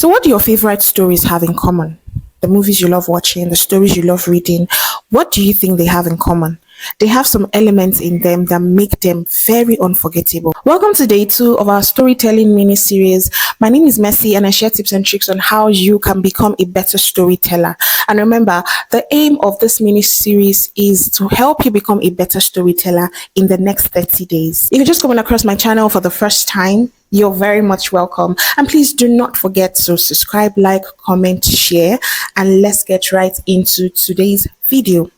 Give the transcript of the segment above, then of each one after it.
So, what do your favorite stories have in common? The movies you love watching, the stories you love reading, what do you think they have in common? They have some elements in them that make them very unforgettable. Welcome to day 2 of our storytelling mini series. My name is Messi and I share tips and tricks on how you can become a better storyteller. And remember, the aim of this mini series is to help you become a better storyteller in the next 30 days. If you're just coming across my channel for the first time, you're very much welcome. And please do not forget to subscribe, like, comment, share, and let's get right into today's video.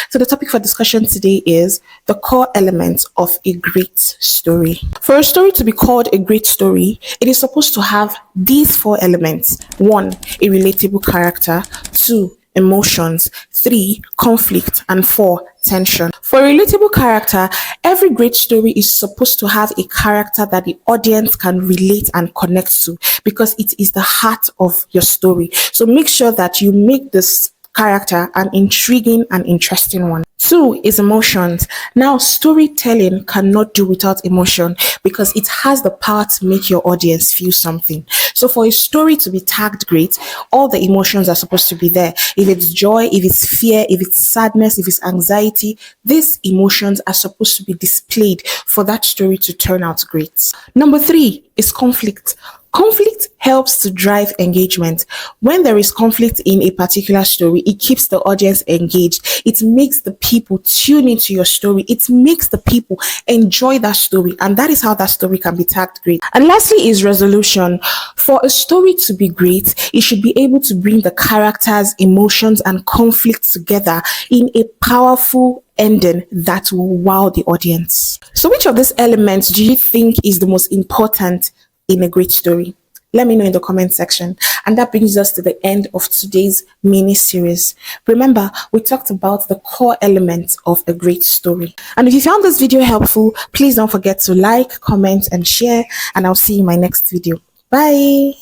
So the topic for discussion today is the core elements of a great story. For a story to be called a great story, it is supposed to have these 4 elements. 1, a relatable character. 2, emotions. 3, conflict. And 4, tension. For a relatable character, every great story is supposed to have a character that the audience can relate and connect to because it is the heart of your story. So make sure that you make this character an intriguing and interesting one. 2 is emotions. Now, storytelling cannot do without emotion because it has the power to make your audience feel something. So for a story to be tagged great, all the emotions are supposed to be there. If it's joy, if it's fear, if it's sadness, if it's anxiety, these emotions are supposed to be displayed for that story to turn out great. Number 3 is conflict. Conflict helps to drive engagement. When there is conflict in a particular story, it keeps the audience engaged. It makes the people tune into your story. It makes the people enjoy that story. And that is how that story can be tagged great. And lastly is resolution. For a story to be great, it should be able to bring the characters, emotions, and conflict together in a powerful ending that will wow the audience. So which of these elements do you think is the most important in a great story? Let me know in the comment section. And that brings us to the end of today's mini series. Remember, we talked about the core elements of a great story. And if you found this video helpful, please don't forget to like, comment, and share. And I'll see you in my next video. Bye.